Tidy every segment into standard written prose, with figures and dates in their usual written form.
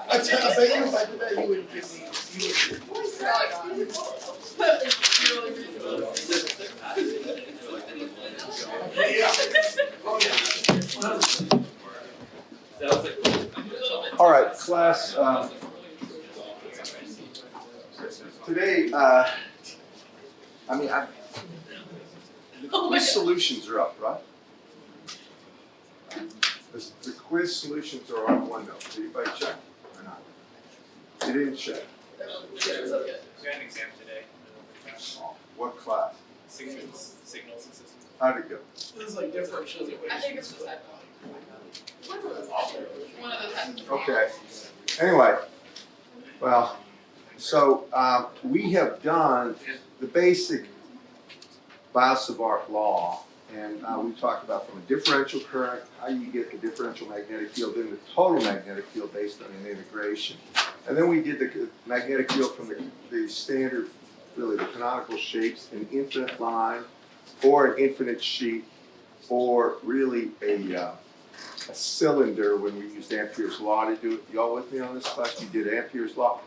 I bet you if I did that, you would give me. All right, class. Today, the quiz solutions are up, right? The quiz solutions are on OneNote. Did anybody check or not? You didn't check. We had an exam today. What class? Signals and systems. How'd it go? This is like differential equations. I think it's the type. One of those types. Okay. Anyway, well, so we have done the basic Biot-Savart law, and we talked about from a differential current, how you get the differential magnetic field, then the total magnetic field based on an integration. And then we did the magnetic field from the standard, really the canonical shapes, an infinite line, or an infinite sheet, or really a cylinder when we used Ampere's law to do it. Y'all with me on this class? You did Ampere's law.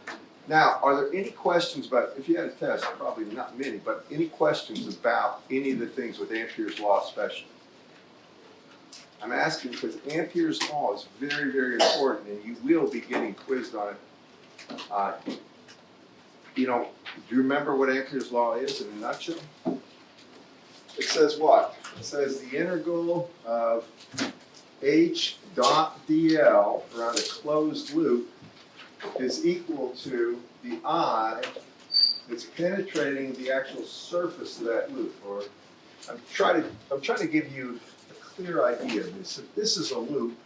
Now, are there any questions about, if you had a test, probably not many, but any questions about any of the things with Ampere's law especially? I'm asking because Ampere's law is very, very important, and you will be getting quizzed on it. Do you remember what Ampere's law is in a nutshell? It says what? It says the integral of H dot dl around a closed loop is equal to the I that's penetrating the actual surface of that loop. Or I'm trying to give you a clear idea of this. If this is a loop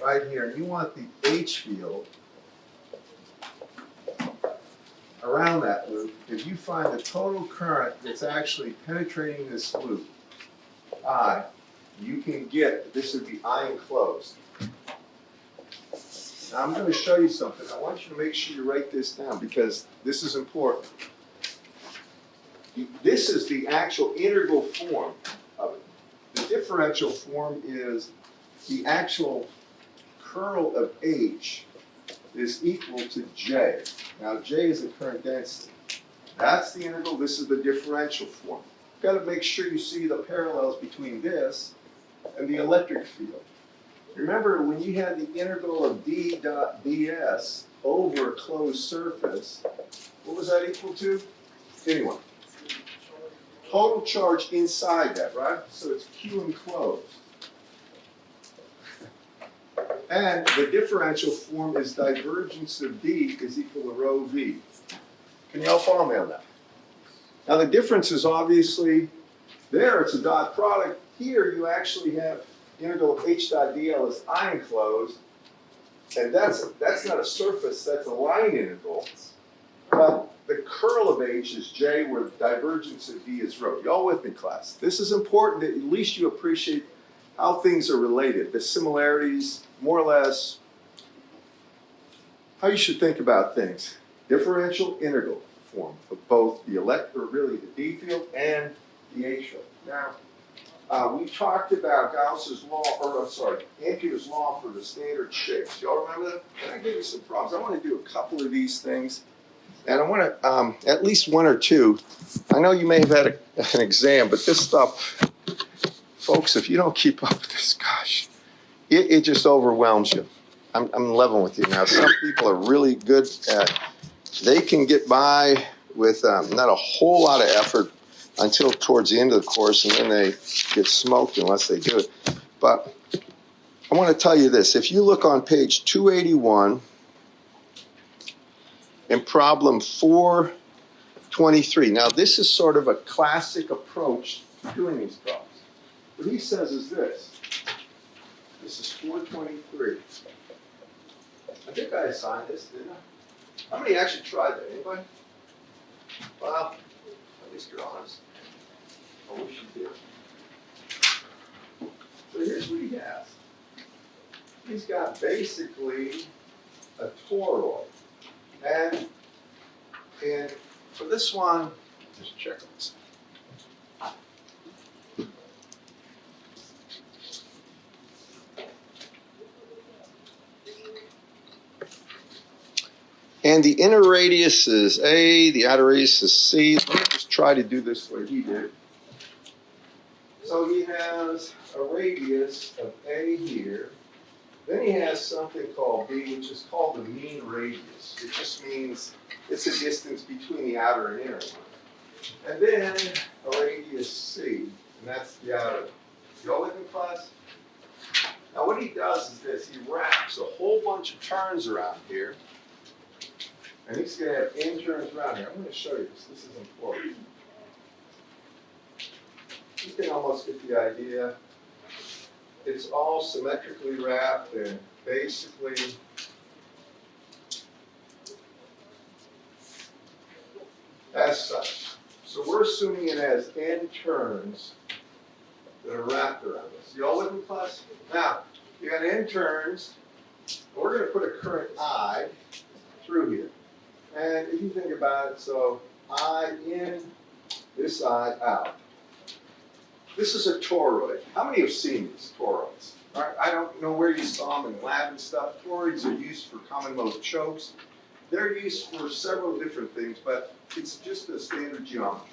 right here, and you want the H field around that loop, if you find the total current that's actually penetrating this loop, I, you can get, this would be I enclosed. Now I'm going to show you something. I want you to make sure you write this down because this is important. This is the actual integral form of it. The differential form is the actual curl of H is equal to J. Now J is the current density. That's the integral. This is the differential form. You've got to make sure you see the parallels between this and the electric field. Remember when you had the integral of d dot ds over a closed surface, what was that equal to? Anyone? Total charge inside that, right? So it's Q enclosed. And the differential form is divergence of D is equal to rho V. Can you all follow me on that? Now the difference is obviously there, it's a dot product. Here you actually have integral of H dot dl is I enclosed, and that's not a surface, that's a line integral. But the curl of H is J, where the divergence of D is rho. Y'all with me, class? This is important that at least you appreciate how things are related, the similarities, more or less, how you should think about things. Differential integral form of both the the D field and the H field. Now, we talked about Gauss's law, Ampere's law for the standard shapes. Y'all remember that? Can I give you some problems? I want to do a couple of these things, and I want to, at least one or two. I know you may have had an exam, but this stuff, folks, if you don't keep up with this, gosh, it just overwhelms you. I'm leveling with you now. Some people are really good at, they can get by with not a whole lot of effort until towards the end of the course, and then they get smoked unless they do it. But I want to tell you this. If you look on page 281 in problem 423, now this is sort of a classic approach to doing these problems. What he says is this. This is 423. I think I assigned this, didn't I? How many actually tried that? Anybody? Well, at least you're honest. I wish you did. So here's what he has. He's got basically a toroid. And for this one, just check this. And the inner radius is A, the outer radius is C. Let me just try to do this the way he did. So he has a radius of A here. Then he has something called B, which is called the mean radius. It just means it's a distance between the outer and inner one. And then a radius C, and that's the outer. Y'all with me, class? Now what he does is this, he wraps a whole bunch of turns around here. And he's going to have n turns around here. I'm going to show you this. This is important. You can almost get the idea. It's all symmetrically wrapped and basically as such. So we're assuming it has n turns that are wrapped around this. You all with me, class? Now, you got n turns. We're going to put a current I through here. And if you think about it, so I in, this I out. This is a toroid. How many have seen these toroids? All right, I don't know where you saw them in lab and stuff. Toroids are used for common mode chokes. They're used for several different things, but it's just a standard geometry.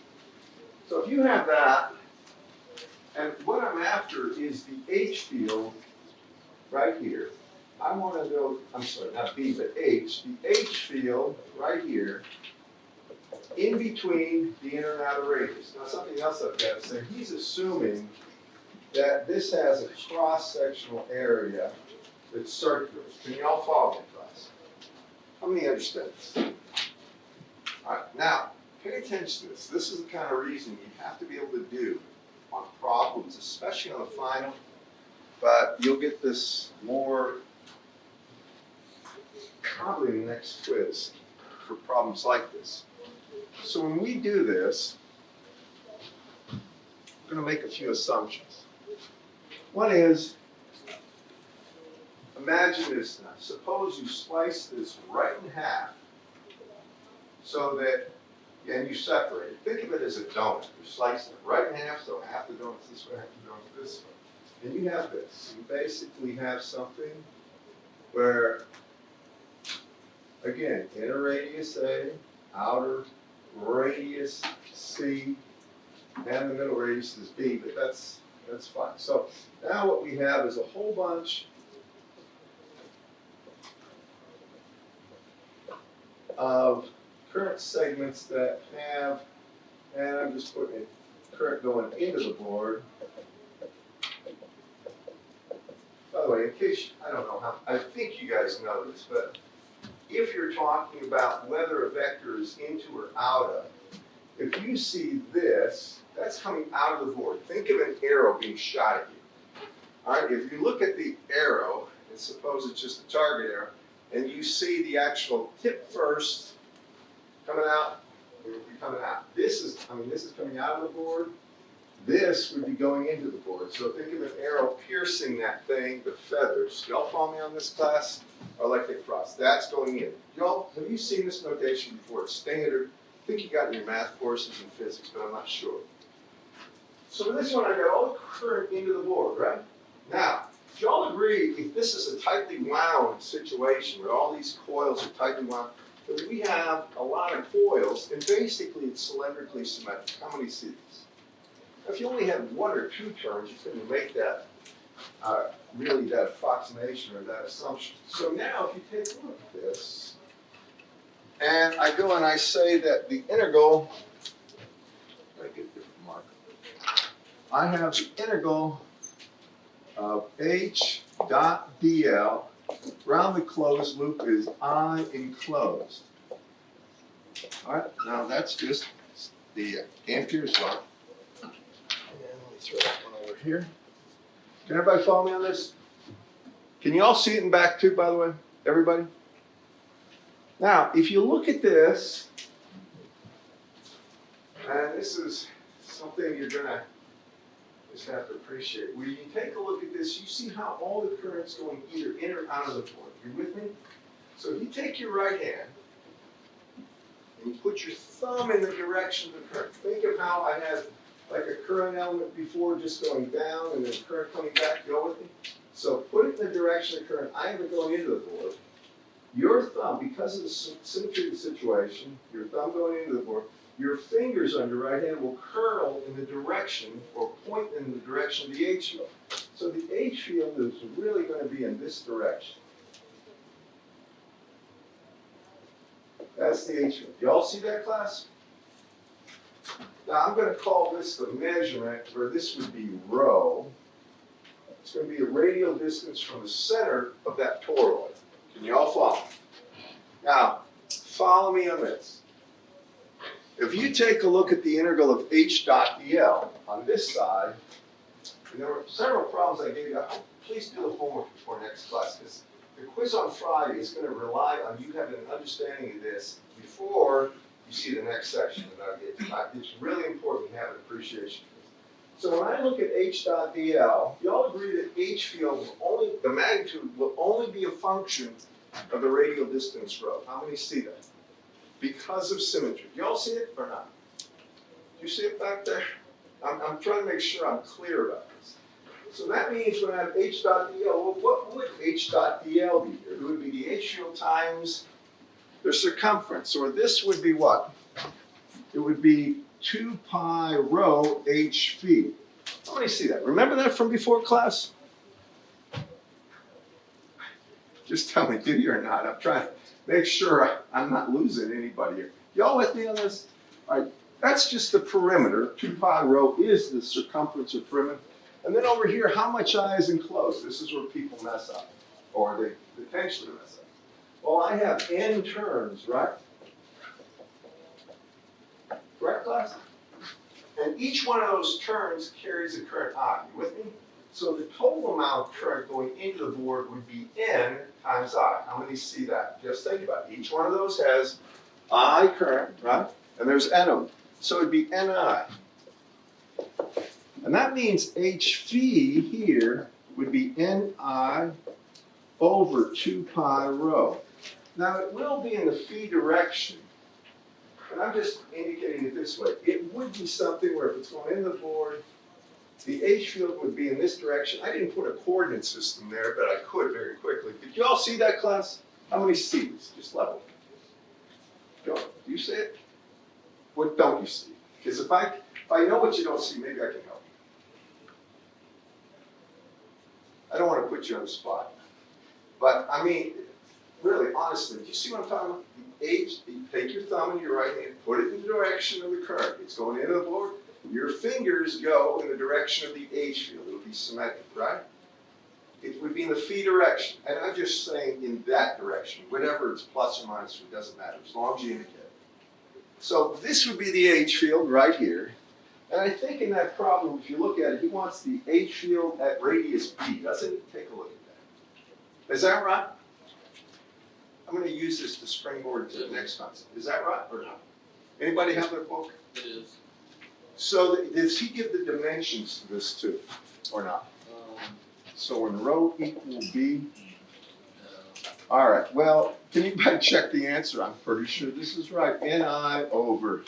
So if you have that, and what I'm after is the H field right here. I want to know, I'm sorry, not B, but H. The H field right here in between the inner and outer radius. Now something else I've got to say, he's assuming that this has a cross-sectional area that's circular. Can you all follow me, class? How many understand this? All right, now pay attention to this. This is the kind of reasoning you have to be able to do on problems, especially on the final, but you'll get this more probably in the next quiz for problems like this. So when we do this, we're going to make a few assumptions. One is, imagine this now. Suppose you slice this right in half so that, and you separate it. Think of it as a donut. You slice it right in half, so half the donut's this way, half the donut's this way. And you have this. You basically have something where, again, inner radius A, outer radius C, and the middle radius is B, but that's fine. So now what we have is a whole bunch of current segments that have, and I'm just putting current going into the board. By the way, in case, I don't know how, I think you guys know this, but if you're talking about whether a vector is into or out of, if you see this, that's coming out of the board. Think of an arrow being shot at you. All right, if you look at the arrow, and suppose it's just a target arrow, and you see the actual tip first coming out, it would be coming out. This is coming out of the board. This would be going into the board. So think of an arrow piercing that thing with feathers. Y'all follow me on this, class? Or electric cross. That's going in. Y'all, have you seen this notation before? It's standard. I think you got it in your math courses and physics, but I'm not sure. So with this one, I got all the current into the board, right? Now, do y'all agree if this is a tightly wound situation where all these coils are tightly wound, that we have a lot of coils, and basically it's cylindrically symmetric. How many see these? If you only had one or two turns, you couldn't make that really that approximation or that assumption. So now if you take a look at this, and I go and I say that the integral, I get a different marker. I have the integral of h dot dl around the closed loop is I enclosed. All right, now that's just the amperes law. And let me throw that one over here. Can everybody follow me on this? Can you all see it in back too, by the way? Everybody? Now, if you look at this, and this is something you're going to just have to appreciate. When you take a look at this, you see how all the current's going either in or out of the board. You with me? So if you take your right hand, and you put your thumb in the direction of the current. Think of how I had like a current element before just going down and then current coming back. Go with me? So put it in the direction of current. I have it going into the board. Your your thumb, because of the symmetry of the situation, your thumb going into the board, your fingers on your right hand will curl in the direction or point in the direction of the H field. So the H field is really going to be in this direction. That's the H field. You all see that, class? Now I'm going to call this the measurement, where this would be rho. It's going to be the radial distance from the center of that toroid. Can you all follow? Now, follow me on this. If you take a look at the integral of h dot dl on this side, and there were several problems I gave you. Please do the homework before next class, because the quiz on Friday is going to rely on you having an understanding of this before you see the next section that I get to. It's really important to have an appreciation for this. So when I look at h dot dl, you all agree that h field will only, the magnitude will only be a function of the radial distance rho. How many see that? Because of symmetry. Do you all see it or not? Do you see it back there? I'm trying to make sure I'm clear about this. So that means when I have h dot dl, well, what would h dot dl be here? It would be the h field times the circumference, or this would be what? It would be 2 pi rho h phi. How many see that? Remember that from before class? Just tell me, do you or not? I'm trying to make sure I'm not losing anybody here. Y'all with me on this? All right, that's just the perimeter. 2 pi rho is the circumference of perimeter. And then over here, how much I is enclosed? This is where people mess up, or they potentially mess up. Well, I have n terms, right? Correct, class? And each one of those terms carries a current I. You with me? So the total amount of current going into the board would be n times I. How many see that? Just think about it. Each one of those has I current, right? And there's n of them. So it'd be Ni. And that means H phi here would be Ni over 2 pi rho. Now it will be in the phi direction. And I'm just indicating it this way. It would be something where if it's going into the board, the H field would be in this direction. I didn't put a coordinate system there, but I could very quickly. Did you all see that, class? How many see this? Just level. Go. Do you see it? What don't you see? Because if I know what you don't see, maybe I can help you. I don't want to put you on the spot. But, I mean, really, honestly, do you see what I'm talking about? The H, you take your thumb in your right hand, put it in the direction of the current. It's going into the board. Your fingers go in the direction of the H field. It would be symmetric, right? It would be in the phi direction. And I'm just saying in that direction. Whatever it's plus or minus, it doesn't matter, as long as you indicate it. So this would be the H field right here. And I think in that problem, if you look at it, he wants the H field at radius b, doesn't he? Take a look at that. Is that right? I'm going to use this to springboard to the next concept. Is that right or not? Anybody have their book? It is. So does he give the dimensions to this too, or not? So when rho equal b, all right, well, can you check the answer? I'm pretty sure this is right. Ni over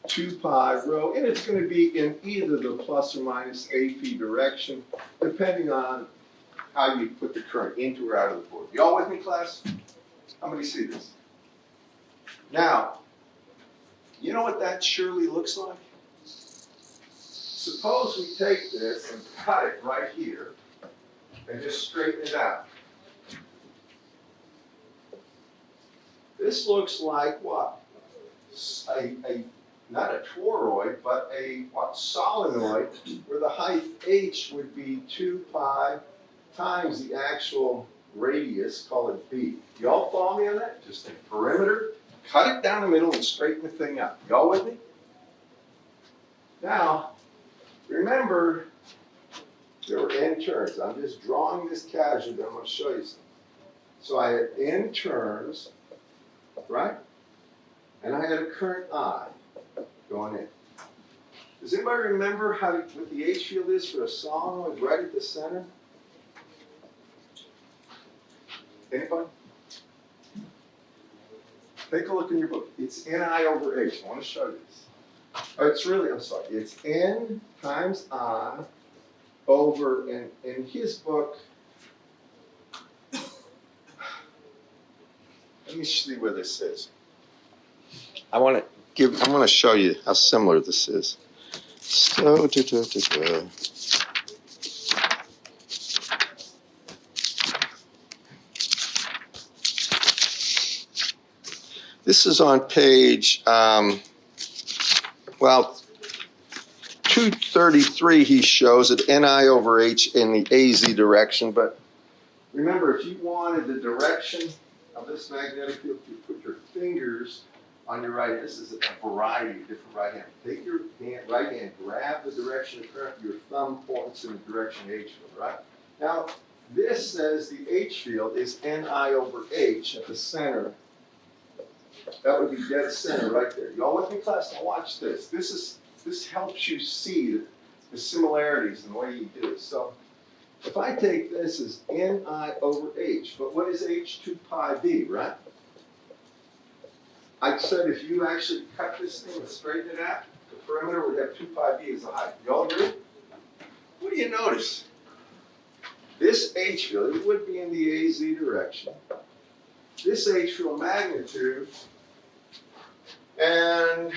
2 pi rho, and it's going to be in either the plus or minus a phi direction, depending on how you put the current into or out of the board. Y'all with me, class? How many see this? Now, you know what that surely looks like? Suppose we take this and cut it right here and just straighten it out. This looks like what? Not a toroid, but a what? Solenoid, where the height h would be 2 pi times the actual radius, call it b. Y'all follow me on that? Just take perimeter, cut it down the middle, and straighten the thing out. Y'all with me? Now, remember, there were n terms. I'm just drawing this casually, but I'm going to show you something. So I had n terms, right? And I had a current I going in. Does anybody remember what the H field is for a solenoid right at the center? Anybody? Take a look in your book. It's Ni over H. I want to show you this. Oh, it's really, I'm sorry, it's N times I over, in his book, let me see where this is. I'm going to show you how similar this is. So, this is on page, 233. He shows it Ni over H in the AZ direction. But remember, if you wanted the direction of this magnetic field, you put your fingers on your right. This is a variety of different right hands. Take your right hand, grab the direction of current. Your thumb points in the direction of H field, right? Now, this says the H field is Ni over H at the center. That would be dead center right there. Y'all with me, class? Now watch this. This helps you see the similarities in the way you do it. So if I take this as Ni over H, but what is H? 2 pi b, right? I said if you actually cut this thing and straighten it out, the perimeter would have 2 pi b as the height. Y'all agree? What do you notice? This H field, it would be in the AZ direction. This H field magnitude and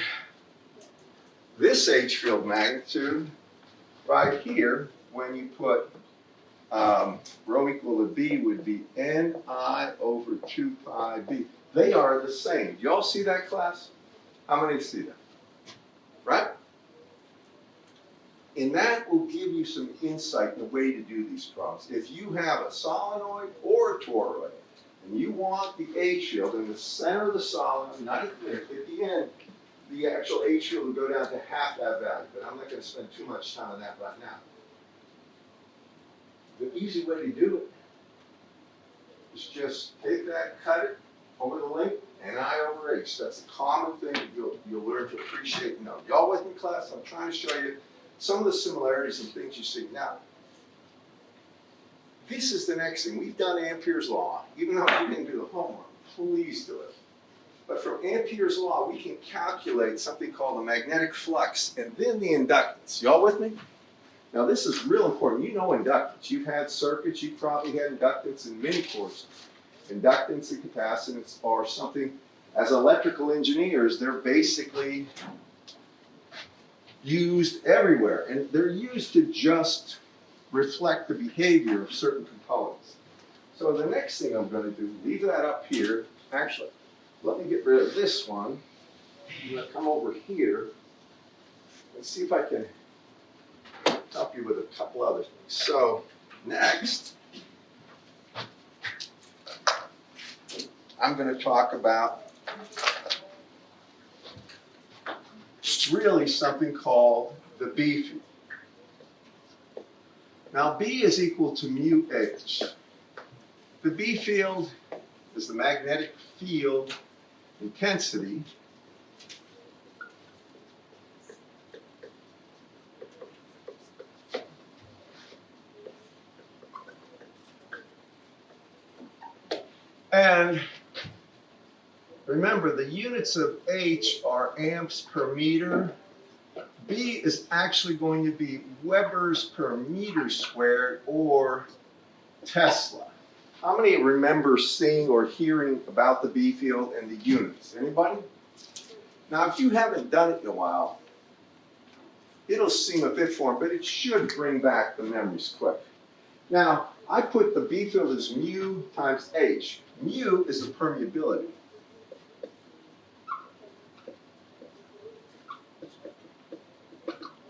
this H field magnitude right here, when you put rho equal to B, would be Ni over 2 pi b. They are the same. Do y'all see that, class? How many see that? Right? And that will give you some insight in the way to do these problems. If you have a solenoid or a toroid, and you want the H field in the center of the solenoid, not at the end, the actual H field will go down to half that value. But I'm not going to spend too much time on that right now. The easy way to do it is just take that, cut it over the length, Ni over H. That's a common thing that you'll learn to appreciate and know. Y'all with me, class? I'm trying to show you some of the similarities and things you see. Now, this is the next thing. We've done Ampere's law. Even though you didn't do the homework, please do it. But from Ampere's law, we can calculate something called the magnetic flux and then the inductance. Y'all with me? Now, this is real important. You know inductance. You've had circuits. You've probably had inductance in many courses. Inductance and capacitance are something, as electrical engineers, they're basically used everywhere. And they're used to just reflect the behavior of certain components. So the next thing I'm going to do, leave that up here. Actually, let me get rid of this one. I'm going to come over here and see if I can help you with a couple other things. So next, I'm going to talk about really something called the B field. Now, B is equal to mu H. The B field is the magnetic field intensity and remember the units of H are amps per meter. B is actually going to be Webers per meter squared or Tesla. How many remember seeing or hearing about the B field and the units? Anybody? Now, if you haven't done it in a while, it'll seem a bit foreign, but it should bring back the memories quick. Now, I put the B field as mu times H. Mu is the permeability.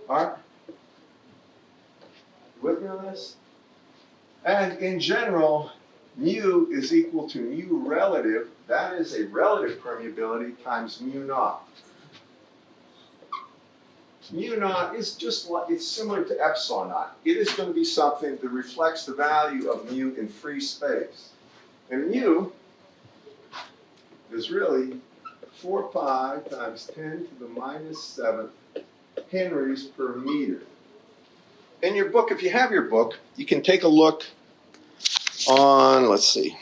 All right? You with me on this? And in general, mu is equal to mu relative. That is a relative permeability times mu naught. Mu naught is just like, it's similar to epsilon naught. It is going to be something that reflects the value of mu in free space. And mu is really 4 pi times 10 to the minus 7 henries per meter. In your book, if you have your book, you can take a look on, let's see,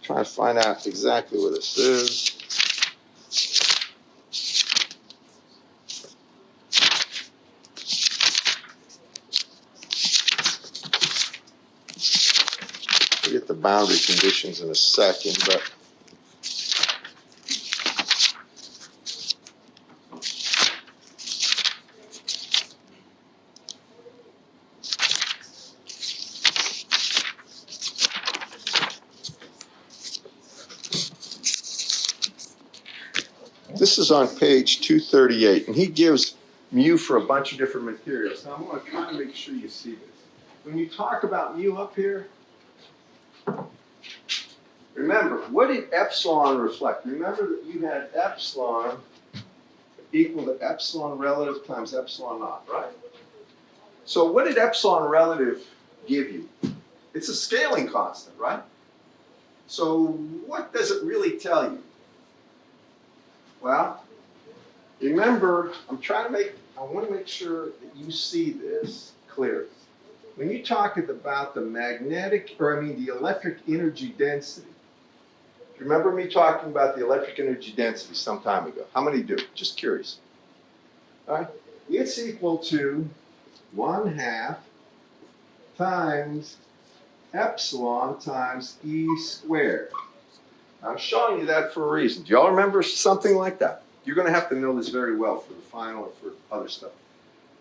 try to find out exactly where this is. Forget the boundary conditions in a second, but this is on page 238, and he gives mu for a bunch of different materials. Now, I'm going to try to make sure you see this. When you talk about mu up here, remember, what did epsilon reflect? Remember that you had epsilon equal to epsilon relative times epsilon naught, right? So what did epsilon relative give you? It's a scaling constant, right? So what does it really tell you? Well, remember, I want to make sure that you see this clearly. When you talk about the the electric energy density, remember me talking about the electric energy density some time ago? How many do? Just curious. All right? It's equal to 1/2 times epsilon times E squared. I'm showing you that for a reason. Do y'all remember something like that? You're going to have to know this very well for the final or for other stuff.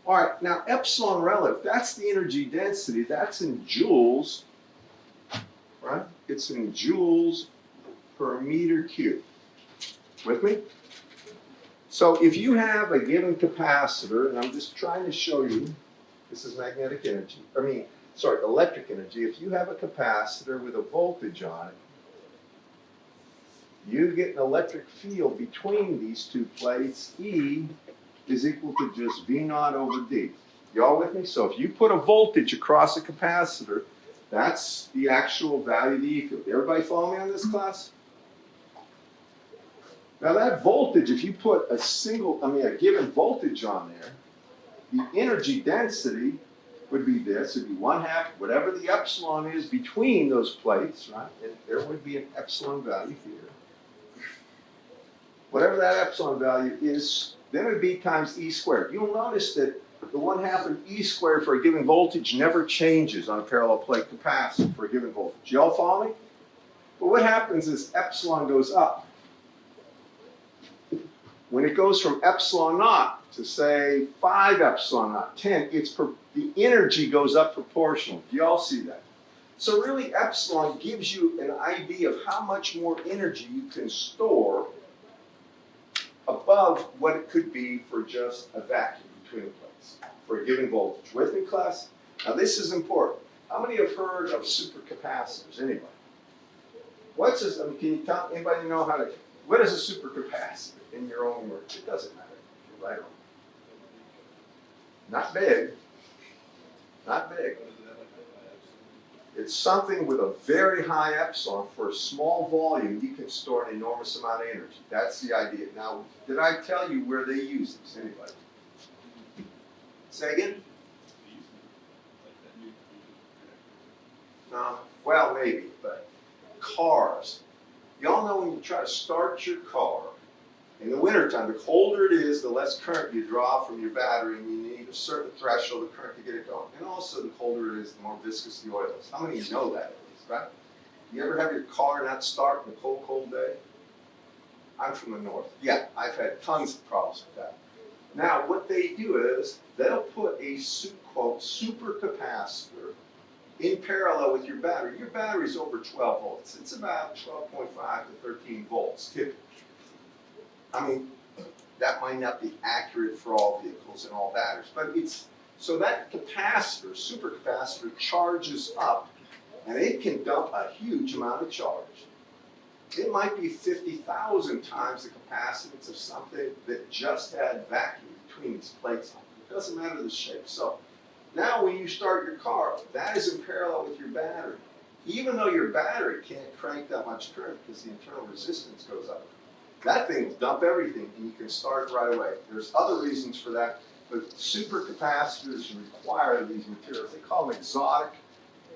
All right, now epsilon relative, that's the energy density. That's in joules, right? It's in joules per meter cubed. With me? So if you have a given capacitor, and I'm just trying to show you, this is magnetic energy, electric energy. If you have a capacitor with a voltage on it, you get an electric field between these two plates. E is equal to just V naught over D. Y'all with me? So if you put a voltage across a capacitor, that's the actual value of the E field. Everybody follow me on this, class? Now that voltage, if you put a given voltage on there, the energy density would be this. It'd be 1/2, whatever the epsilon is between those plates, right? And there would be an epsilon value here. Whatever that epsilon value is, then it would be times E squared. You'll notice that the 1/2 of E squared for a given voltage never changes on a parallel plate capacitor for a given voltage. Y'all follow me? But what happens is epsilon goes up. When it goes from epsilon naught to say 5 epsilon naught, 10, the energy goes up proportional. Do y'all see that? So really epsilon gives you an idea of how much more energy you can store above what it could be for just a vacuum between the plates for a given voltage. With me, class? Now this is important. How many have heard of supercapacitors? Anybody? Can you tell anybody know what is a supercapacitor in your own words? It doesn't matter if you're right or wrong. Not big. Not big. It's something with a very high epsilon. For a small volume, you can store an enormous amount of energy. That's the idea. Now, did I tell you where they use this? Anybody? Say again? No. Well, maybe, but cars. Y'all know when you try to start your car, in the wintertime, the colder it is, the less current you draw from your battery, and you need a certain threshold of current to get it going. And also, the colder it is, the more viscous the oil is. How many of you know that at least, right? You ever have your car not start in a cold, cold day? I'm from the north. Yeah, I've had tons of problems with that. Now, what they do is, they'll put a, quote, supercapacitor in parallel with your battery. Your battery's over 12 volts. It's about 12.5 to 13 volts, typically. I mean, that might not be accurate for all vehicles and all batteries, but so that capacitor, supercapacitor, charges up, and it can dump a huge amount of charge. It might be 50,000 times the capacitance of something that just had vacuum between its plates on it. It doesn't matter the shape. So now when you start your car, that is in parallel with your battery. Even though your battery can't crank that much current because the internal resistance goes up. That thing will dump everything and you can start right away. There's other reasons for that, but supercapacitors require these materials. They call them exotic.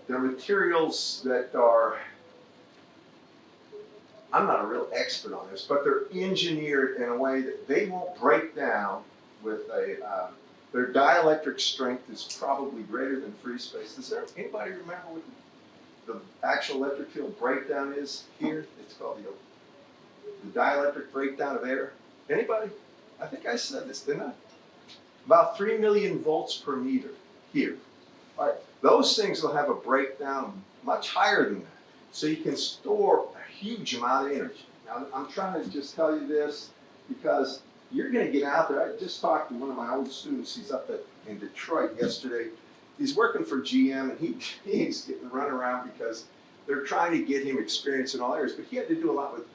They're materials that are, I'm not a real expert on this, but they're engineered in a way that they won't break down with their dielectric strength is probably greater than free space. Does anybody remember what the actual electric field breakdown is here? It's called the dielectric breakdown of air. Anybody? I think I said this, didn't I? About 3 million volts per meter here. All right, those things will have a breakdown much higher than that. So you can store a huge amount of energy. Now, I'm trying to just tell you this because you're going to get out there. I just talked to one of my old students. He's up in Detroit yesterday. He's working for GM, and he's getting run around because they're trying to get him experience in all areas. But he had to do a lot with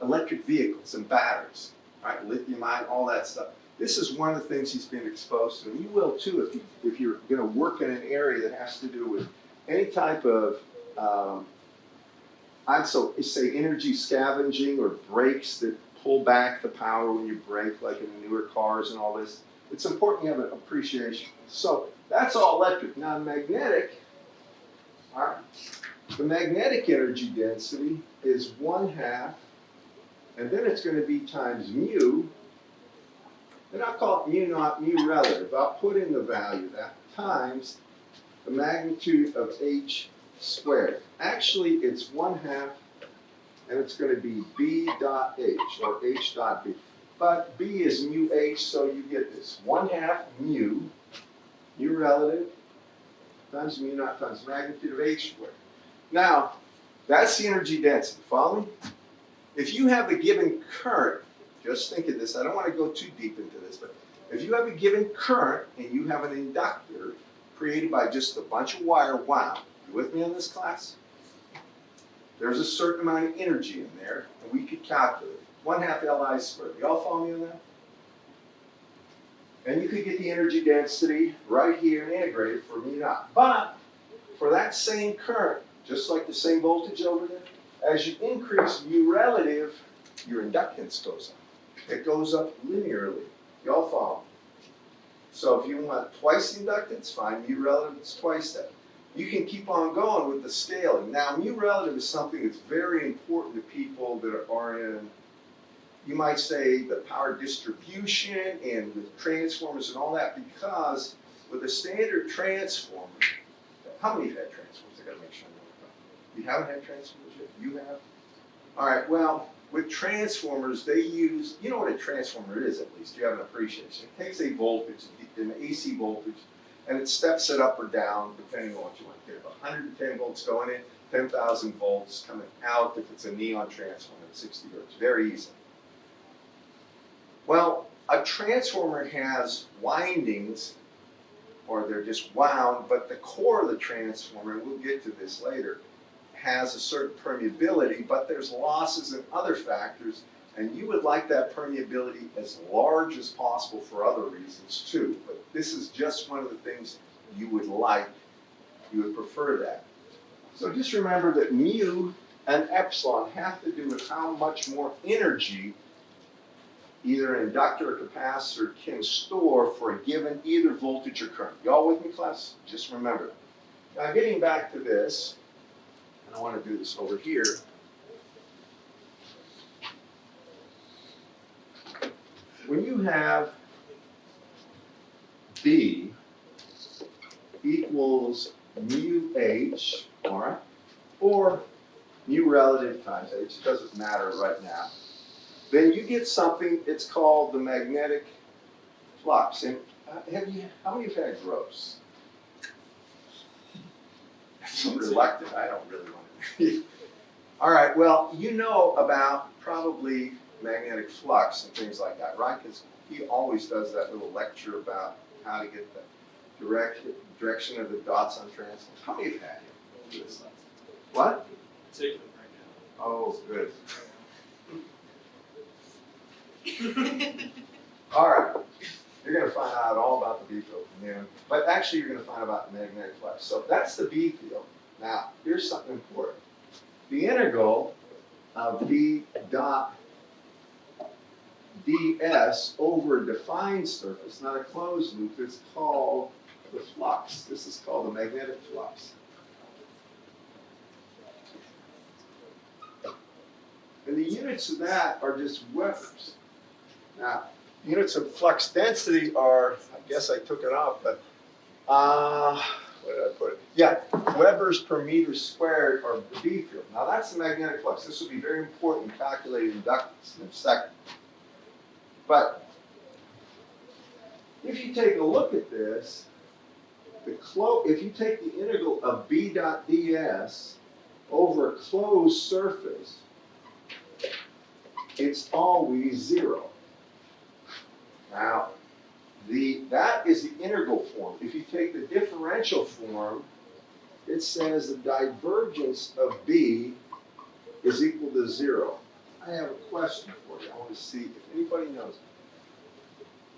electric vehicles and batteries, right? Lithium ion, all that stuff. This is one of the things he's been exposed to, and you will too if you're going to work in an area that has to do with any type of, I'd say energy scavenging or brakes that pull back the power when you brake, like in the newer cars and all this. It's important you have an appreciation. So that's all electric. Now magnetic, all right, the magnetic energy density is 1/2, and then it's going to be times mu. And I'll call it mu naught, mu relative. I'll put in the value of that times the magnitude of h squared. Actually, it's 1/2, and it's going to be b dot h, or h dot b. But b is mu h, so you get this. 1/2 mu relative, times mu naught times magnitude of h squared. Now, that's the energy density. Follow me? If you have a given current, just think of this. I don't want to go too deep into this, but if you have a given current and you have an inductor created by just a bunch of wire wound, you with me on this, class? There's a certain amount of energy in there, and we could calculate 1/2 Li squared. Y'all follow me on that? And you could get the energy density right here and integrate it for mu naught. But for that same current, just like the same voltage over there, as you increase mu relative, your inductance goes up. It goes up linearly. Y'all follow? So if you want twice the inductance, find mu relative is twice that. You can keep on going with the scaling. Now, mu relative is something that's very important to people that are in, you might say, the power distribution and with transformers and all that, because with a standard transformer, how many have had transformers? I gotta make sure I know about. You haven't had transformers yet? You have? All right, well, with transformers, they use, you know what a transformer is at least, you have an appreciation. It takes a voltage, an AC voltage, and it steps it up or down depending on what you want to get. 110 volts going in, 10,000 volts coming out if it's a neon transformer at 60 hertz, very easy. Well, a transformer has windings, or they're just wound, but the core of the transformer, and we'll get to this later, has a certain permeability, but there's losses and other factors, and you would like that permeability as large as possible for other reasons too. But this is just one of the things you would like. You would prefer that. So just remember that mu and epsilon have to do with how much more energy either an inductor or capacitor can store for a given either voltage or current. Y'all with me, class? Just remember that. Now getting back to this, and I want to do this over here. When you have B equals mu h, all right, or mu relative times h, it doesn't matter right now, then you get something, it's called the magnetic flux. And how many have had gross? I'm reluctant, I don't really want to. All right, well, you know about probably magnetic flux and things like that, right? Because he always does that little lecture about how to get the direction of the dots on transformers. How many have had him? What? Taking them right now. Oh, good. All right, you're going to find out all about the B field from there, but actually you're going to find out about the magnetic flux. So that's the B field. Now, here's something important. The integral of B dot ds over a defined surface, not a closed loop, is called the flux. This is called the magnetic flux. And the units of that are just Webers. Now, units of flux density are, I guess I took it off, but where did I put it? Yeah, Webers per meter squared or the B field. Now that's the magnetic flux. This will be very important in calculating inductance in a second. But if you take a look at this, if you take the integral of B dot ds over a closed surface, it's always 0. Now, that is the integral form. If you take the differential form, it says the divergence of B is equal to 0. I have a question for you. I want to see if anybody knows.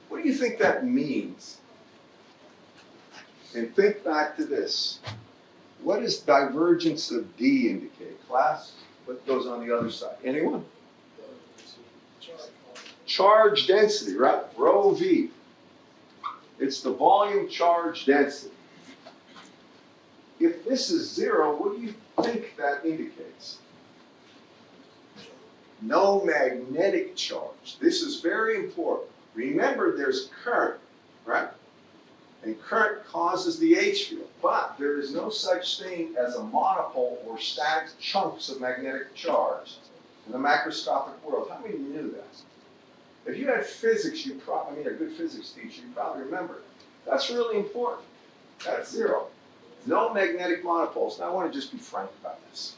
What do you think that means? And think back to this. What does divergence of D indicate? Class, what goes on the other side? Anyone? Charge density, right? Rho V. It's the volume charge density. If this is 0, what do you think that indicates? No magnetic charge. This is very important. Remember, there's current, right? And current causes the H field. But there is no such thing as a monopole or stacked chunks of magnetic charge in the macroscopic world. How many of you knew that? If you had physics, a good physics teacher, you probably remember it. That's really important. That's 0. No magnetic monopoles. Now, I want to just be frank about this.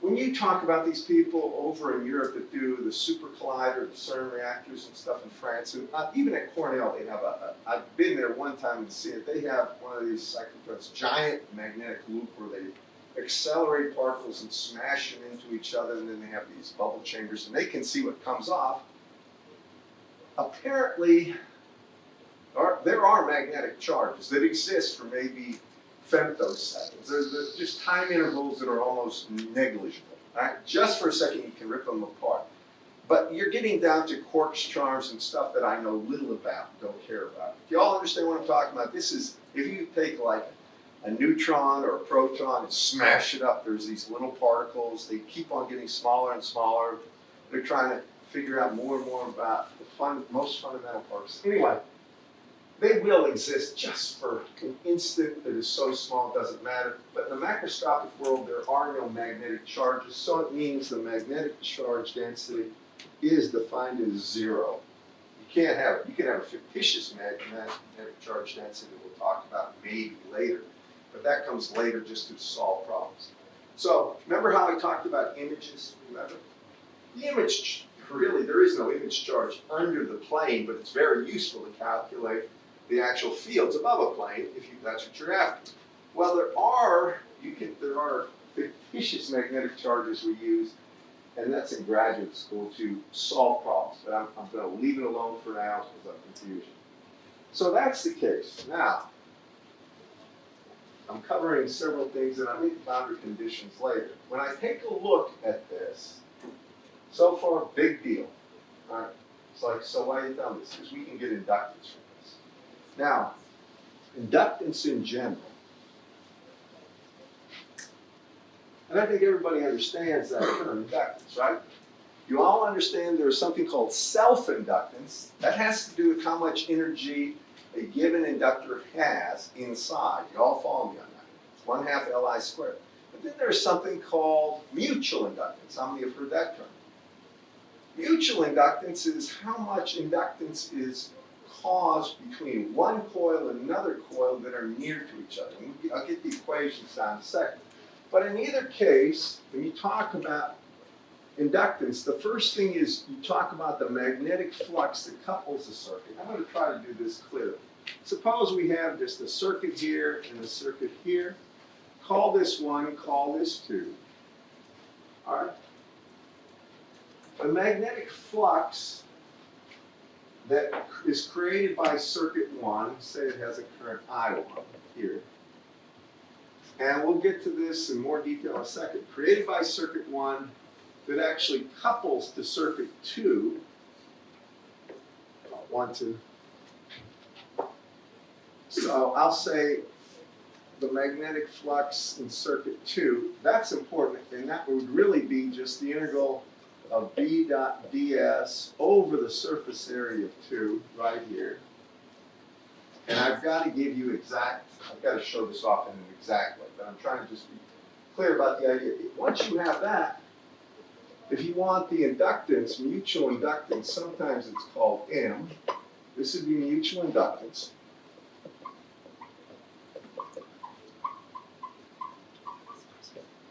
When you talk about these people over in Europe that do the super collider, the CERN reactors and stuff in France, and even at Cornell, they have I've been there one time to see it. They have one of these cyclotrons, giant magnetic loop where they accelerate particles and smash them into each other, and then they have these bubble chambers, and they can see what comes off. Apparently, there are magnetic charges that exist for maybe femtoseconds. There's just time intervals that are almost negligible. Right? Just for a second, you can rip them apart. But you're getting down to quarks, charms, and stuff that I know little about, don't care about. If you all understand what I'm talking about, this is, if you take like a neutron or a proton and smash it up, there's these little particles. They keep on getting smaller and smaller. They're trying to figure out more and more about the most fundamental parts. Anyway, they will exist just for an instant that is so small it doesn't matter. But in the macroscopic world, there are no magnetic charges, so it means the magnetic charge density is defined as 0. You can't have it. You can have a fictitious magnetic charge density that we'll talk about maybe later, but that comes later just to solve problems. So remember how I talked about images? Remember? The image, really, there is no image charge under the plane, but it's very useful to calculate the actual fields above a plane if that's what you're after. Well, there are fictitious magnetic charges we use, and that's in graduate school to solve problems. But I'm going to leave it alone for now because of confusion. So that's the case. Now, I'm covering several things, and I'll make boundary conditions later. When I take a look at this, so far, big deal. All right? It's like, so why are you done this? Because we can get inductance from this. Now, inductance in general, and I think everybody understands that term, inductance, right? You all understand there's something called self-inductance. That has to do with how much energy a given inductor has inside. You all follow me on that. It's 1/2 Li squared. But then there's something called mutual inductance. How many have heard that term? Mutual inductance is how much inductance is caused between one coil and another coil that are near to each other. And I'll get the equations down in a second. But in either case, when you talk about inductance, the first thing is you talk about the magnetic flux that couples the circuit. I'm going to try to do this clearly. Suppose we have just a circuit here and a circuit here. Call this 1, call this 2. All right? A magnetic flux that is created by circuit 1, say it has a current I1 here, and we'll get to this in more detail in a second, created by circuit 1 that actually couples to circuit 2, 1, 2. So I'll say the magnetic flux in circuit 2, that's important, and that would really be just the integral of B dot ds over the surface area of 2 right here. And I've got to give you I've got to show this off in an exact way, but I'm trying to just be clear about the idea. Once you have that, if you want the inductance, mutual inductance, sometimes it's called M. This would be mutual inductance.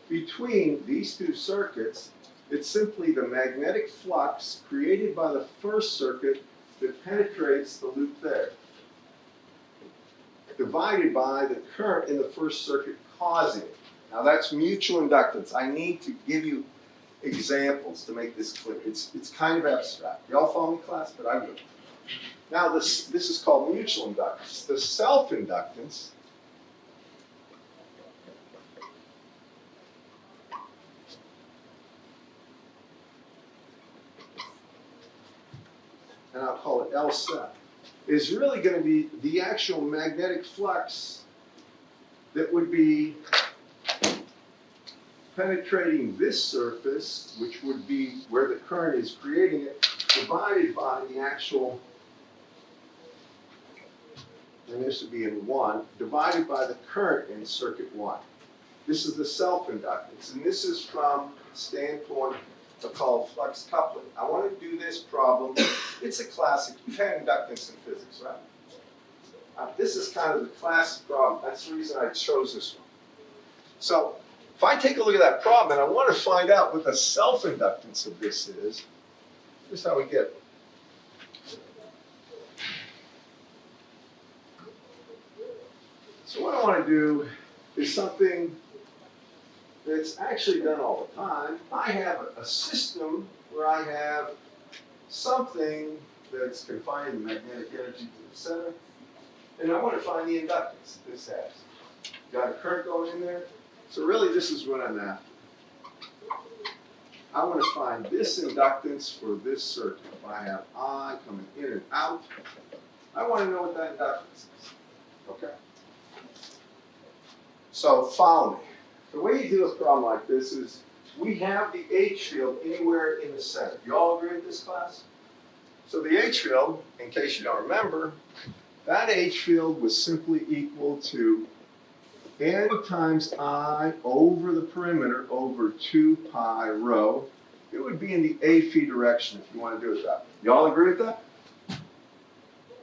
Between these two circuits, it's simply the magnetic flux created by the first circuit that penetrates the loop there, divided by the current in the first circuit causing it. Now that's mutual inductance. I need to give you examples to make this clear. It's kind of abstract. Y'all follow me, class? But I will. Now this is called mutual inductance. The self-inductance and I'll call it L sep, is really going to be the actual magnetic flux that would be penetrating this surface, which would be where the current is creating it, divided by the actual, and this would be in 1, divided by the current in circuit 1. This is the self-inductance, and this is from the standpoint called flux coupling. I want to do this problem. It's a classic. You've had inductance in physics, right? This is kind of the classic problem. That's the reason I chose this one. So if I take a look at that problem and I want to find out what the self-inductance of this is, here's how we get it. So what I want to do is something that's actually done all the time. I have a system where I have something that's confining the magnetic energy to the center, and I want to find the inductance that this has. Got a current going in there? So really this is what I'm after. I want to find this inductance for this circuit. If I have I coming in and out, I want to know what that inductance is. Okay? So follow me. The way you do a problem like this is we have the H field anywhere in the center. You all agree with this, class? So the H field, in case you don't remember, that H field was simply equal to N times I over the perimeter over 2 pi rho. It would be in the A phi direction if you want to do it that way. You all agree with that?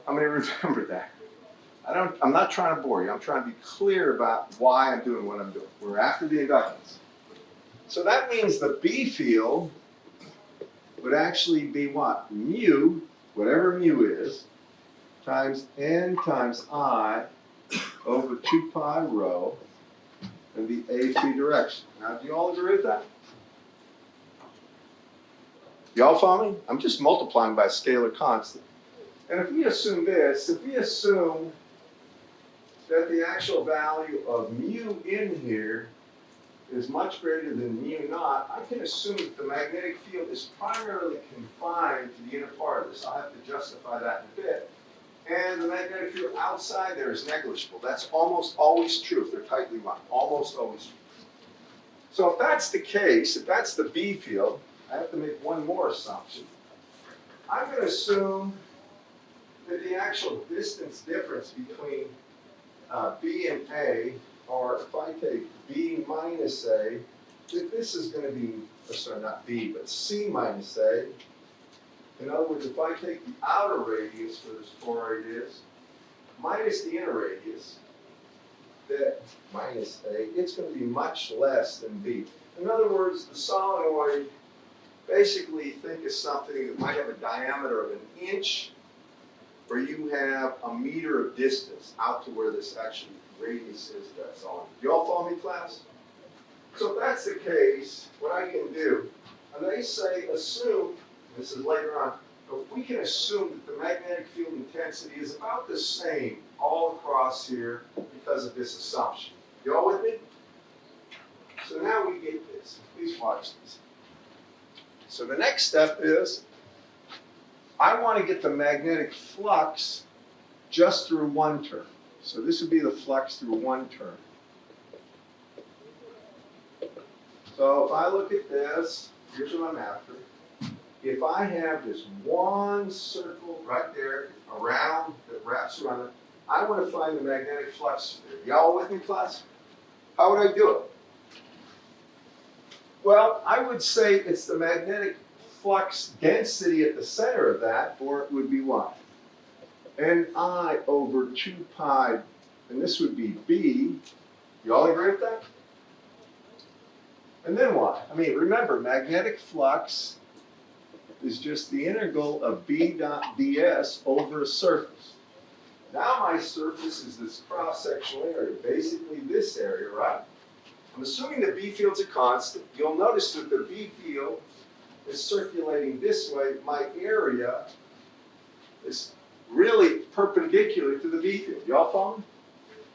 How many remember that? I'm not trying to bore you. I'm trying to be clear about why I'm doing what I'm doing. We're after the inductance. So that means the B field would actually be what? Mu, whatever mu is, times N times I over 2 pi rho in the A phi direction. Now, do you all agree with that? Y'all follow me? I'm just multiplying by a scalar constant. And if we assume this, if we assume that the actual value of mu in here is much greater than mu naught, I can assume that the magnetic field is primarily confined to the inner part of this. I'll have to justify that in a bit. And the magnetic field outside there is negligible. That's almost always true if they're tightly wound. Almost always true. So if that's the case, if that's the B field, I have to make one more assumption. I'm going to assume that the actual distance difference between B and A, or if I take B minus A, that this is going to be, sorry, not B, but C minus A. In other words, if I take the outer radius for this toroid is minus the inner radius, that minus A, it's going to be much less than B. In other words, the solenoid, basically think of something that might have a diameter of 1 inch, where you have a meter of distance out to where this actually radius is of that solenoid. You all follow me, class? So if that's the case, what I can do, and they say assume, this is later on, but we can assume that the magnetic field intensity is about the same all across here because of this assumption. You all with me? So now we get this. Please watch this. So the next step is, I want to get the magnetic flux just through one turn. So this would be the flux through one turn. So if I look at this, here's what I'm after. If I have this one circle right there around, that wraps around it, I want to find the magnetic flux sphere. Y'all with me, class? How would I do it? Well, I would say it's the magnetic flux density at the center of that, or it would be what? Ni over 2 pi, and this would be B. You all agree with that? And then what? I mean, remember, magnetic flux is just the integral of B dot ds over a surface. Now my surface is this cross-sectional area, basically this area, right? I'm assuming the B field's a constant. You'll notice that the B field is circulating this way. My area is really perpendicular to the B field. Y'all follow me?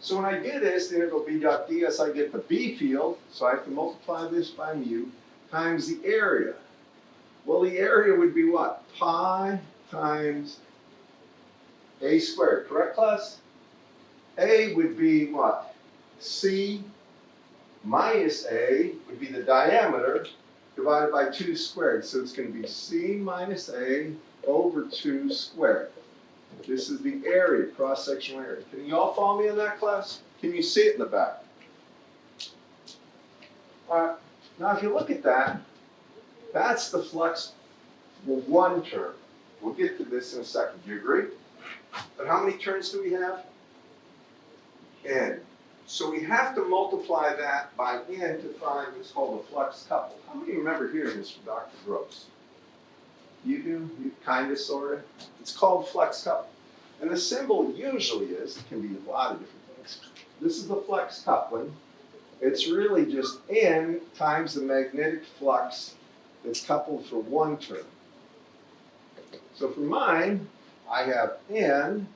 So when I do this, the integral B dot ds, I get the B field, so I have to multiply this by mu times the area. Well, the area would be what? Pi times a squared, correct, class? A would be what? C minus A would be the diameter divided by 2 squared. So it's going to be C minus A over 2 squared. This is the area, cross-sectional area. Can you all follow me in that, class? Can you see it in the back? All right. Now, if you look at that, that's the flux for one term. We'll get to this in a second. Do you agree? But how many terms do we have? N. So we have to multiply that by N to find what's called a flux couple. How many remember hearing this from Dr. Gross? You do? You kind of, sort of? It's called flux couple. And the symbol usually is, it can be a lot of different things. This is the flux coupling. It's really just N times the magnetic flux that's coupled for one term. So for mine, I have N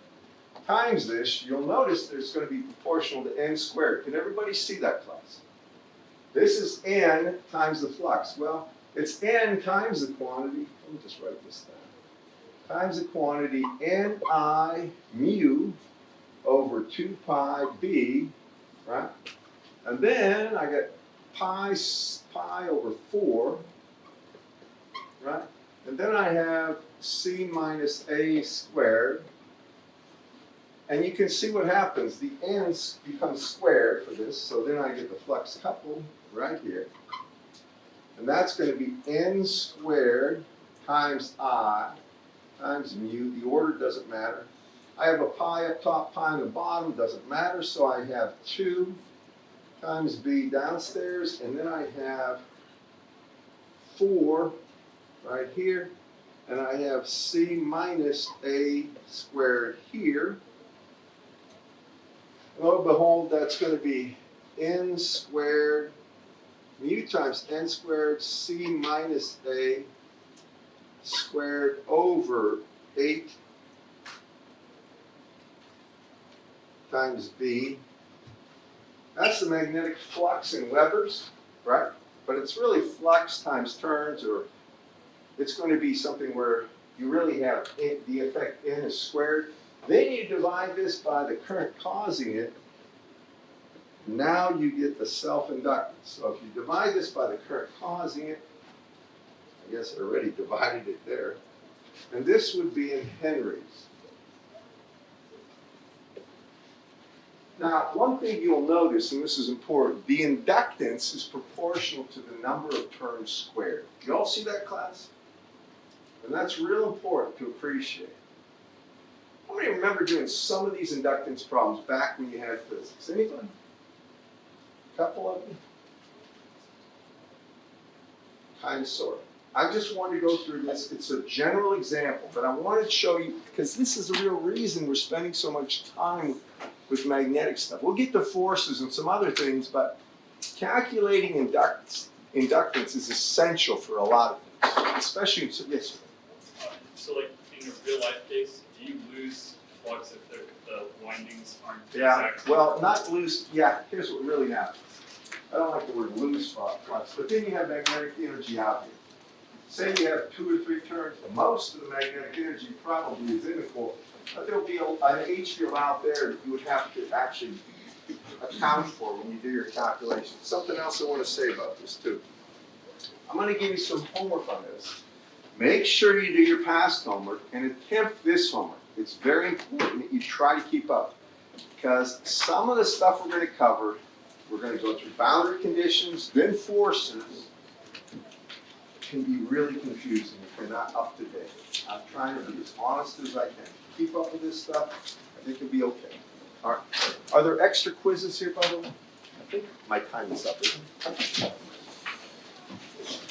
times this. You'll notice there's going to be proportional to N squared. Can everybody see that, class? This is N times the flux. Well, it's N times the quantity. Let me just write this down. Times the quantity Ni mu over 2 pi B, right? And then I get pi over 4, right? And then I have C minus A squared. And you can see what happens. The n's become squared for this, so then I get the flux couple right here. And that's going to be n squared times I times mu. The order doesn't matter. I have a pi up top, pi on the bottom, doesn't matter. So I have 2 times b downstairs, and then I have 4 right here, and I have c minus a squared here. Lo and behold, that's going to be n squared mu times n squared c minus a squared over 8 times b. That's the magnetic flux in Webers, right? But it's really flux times turns, or it's going to be something where you really have the effect n is squared. Then you divide this by the current causing it. Now you get the self-inductance. So if you divide this by the current causing it, I guess I already divided it there. And this would be in henries. Now, one thing you'll notice, and this is important, the inductance is proportional to the number of terms squared. You all see that, class? And that's real important to appreciate. How many remember doing some of these inductance problems back when you had physics? Anybody? A couple of them? Kind of, sort of. I just wanted to go through this. It's a general example, but I wanted to show you, because this is the real reason we're spending so much time with magnetic stuff. We'll get to forces and some other things, but calculating inductance is essential for a lot of things, especially in yes. So like in a real life case, do you lose flux if the windings aren't Yeah, exactly? well, not lose, yeah, here's what really happens. I don't like the word lose flux, but then you have magnetic energy out here. Say you have 2 or 3 turns, most of the magnetic energy probably is in the core, but there'll be an H field out there that you would have to actually account for when you do your calculations. Something else I want to say about this too. I'm going to give you some homework on this. Make sure you do your past homework and attempt this homework. It's very important that you try to keep up. Because some of the stuff we're gonna cover, we're gonna go through boundary conditions, then forces, can be really confusing if you're not up to date. I'm trying to be as honest as I can. Keep up with this stuff, I think it'll be okay. All right. Are there extra quizzes here, by the way? I think my time is up, isn't it?